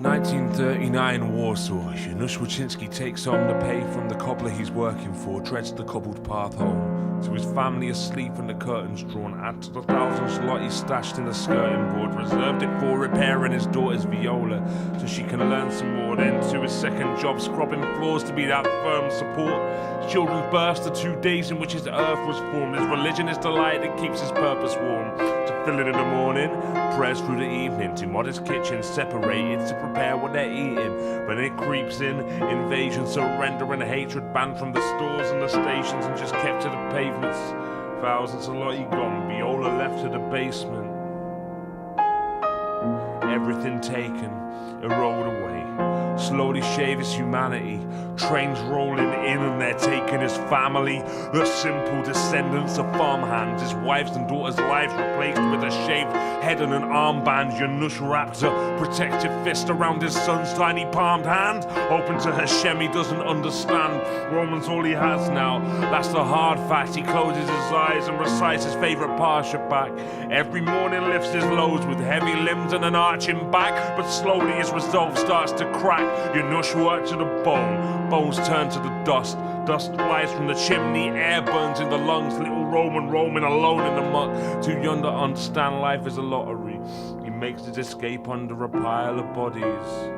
1939 Warsaw. Janusz Wojcinski takes home the pay from the cobbler he's working for, treads the cobbled path home. To his family asleep and the curtains drawn, add to the 1,000 zloty stashed in the skirting board, reserved it for repairing his daughter's viola, so she can learn some more. Then to his second job, scrubbing floors to be that firm support. His children's births, the 2 days in which his earth was formed. His religion is the light that keeps his purpose warm. To fill it in the morning, prayers through the evening, two modest kitchens separated to prepare what they're eating. When it creeps in, invasion, surrender and hatred, banned from the stores and the stations and just kept to the pavements. Thousands of zloty gone, viola left to the basement. Everything taken, it rolled away. Slowly shave his humanity. Trains rolling in and they're taking his family. The simple descendants of farmhands. His wives and daughters' lives replaced with a shaved head and an armband. Janusz wrapped a protective fist around his son's tiny palmed hand. Open to Hashem, he doesn't understand. Roman's all he has now. That's the hard fact. He closes his eyes and recites his favorite parsha back. Every morning lifts his loads with heavy limbs and an arching back. But slowly his resolve starts to crack. Janusz worked to the bone. Bones turn to the dust. Dust flies from the chimney. Air burns in the lungs. Little Roman roaming alone in the muck. Too young to understand life is a lottery. He makes his escape under a pile of bodies.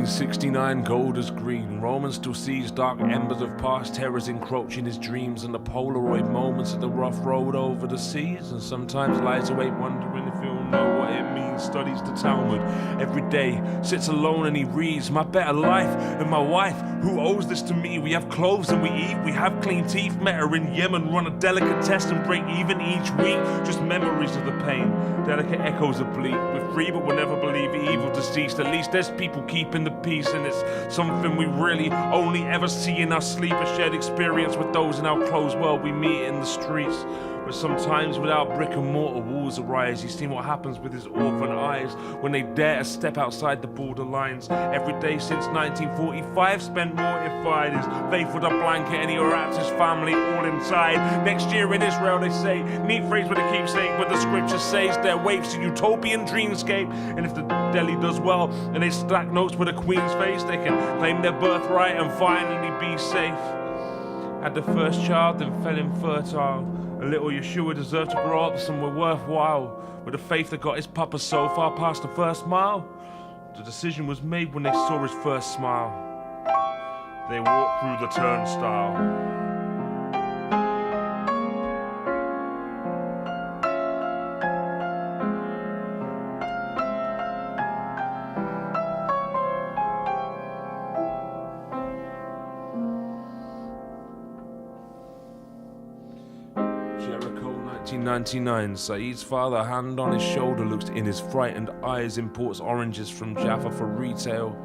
'69, gold as green. Roman still sees dark embers of past terrors encroaching his dreams, and the Polaroid moments of the rough road over the seas. And sometimes lies awake wondering if he'll know what it means. Studies the Talmud every day, sits alone and he reads. My better life and my wife, who owes this to me? We have clothes and we eat, we have clean teeth. Met her in Yemen, run a delicatessen and break even each week. Just memories of the pain, delicate echoes of bleak. We're free but we'll never believe evil deceased. At least there's people keeping the peace, and it's something we really only ever see in our sleep. A shared experience with those in our closed world we meet in the streets. But sometimes without brick and mortar walls arise. He's seen what happens with his orphan eyes when they dare to step outside the border lines. Every day since 1945 spent mortified. His faith with a blanket and he wraps his family all inside. Next year in Israel they say, neat phrase with a keepsake, but the scripture says there waits a utopian dreamscape. And if the deli does well and they stack notes with a queen's face, they can claim their birthright and finally be safe. Had the first child, then fell infertile. A little Yeshua deserved to grow up somewhere worthwhile. With a faith that got his papa so far past the first mile. The decision was made when they saw his first smile. They walked through the turnstile. Jericho, 1999. Saeed's father, hand on his shoulder, looks in his frightened eyes, imports oranges from Jaffa for retail.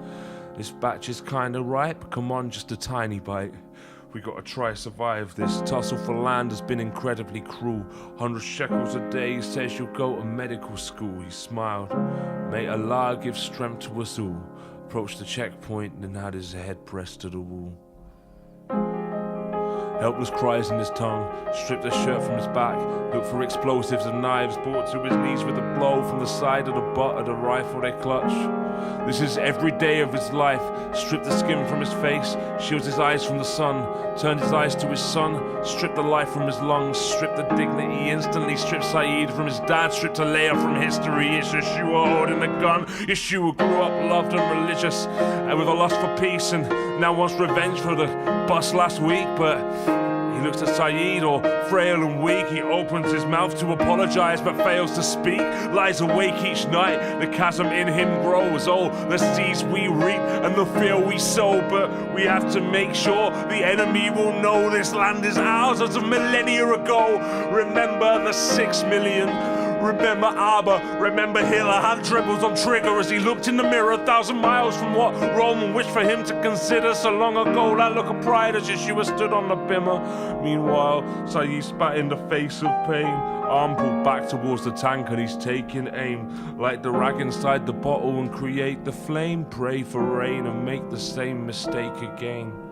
This batch is kinda ripe, come on, just a tiny bite. We gotta try survive this. Tussle for land has been incredibly cruel. 100 shekels a day, he says you'll go to medical school. He smiled. May Allah give strength to us all. Approached the checkpoint and had his head pressed to the wall. Helpless cries in his tongue, stripped the shirt from his back, looked for explosives and knives, brought to his knees with a blow from the side of the butt of the rifle they clutch. This is every day of his life, stripped the skin from his face, shields his eyes from the sun, turned his eyes to his son, stripped the life from his lungs, stripped the dignity instantly, stripped Saeed from his dad, stripped Leah from history. It's Yeshua holding the gun. Yeshua grew up loved and religious, and with a lust for peace, and now wants revenge for the bust last week, but he looks at Saeed, all frail and weak. He opens his mouth to apologize but fails to speak. Lies awake each night, the chasm in him grows. Oh, the seeds we reap and the fear we sow. But we have to make sure the enemy will know this land is ours as a millennia ago. Remember the 6 million. Remember Abba, remember Hitler, hand trembles on trigger as he looked in the mirror 1,000 miles from what Roman wished for him to consider. So long ago, that look of pride as Yeshua stood on the bimmer. Meanwhile, Saeed spat in the face of pain, arm pulled back towards the tank and he's taking aim. Like the rag inside the bottle and create the flame, pray for rain and make the same mistake again.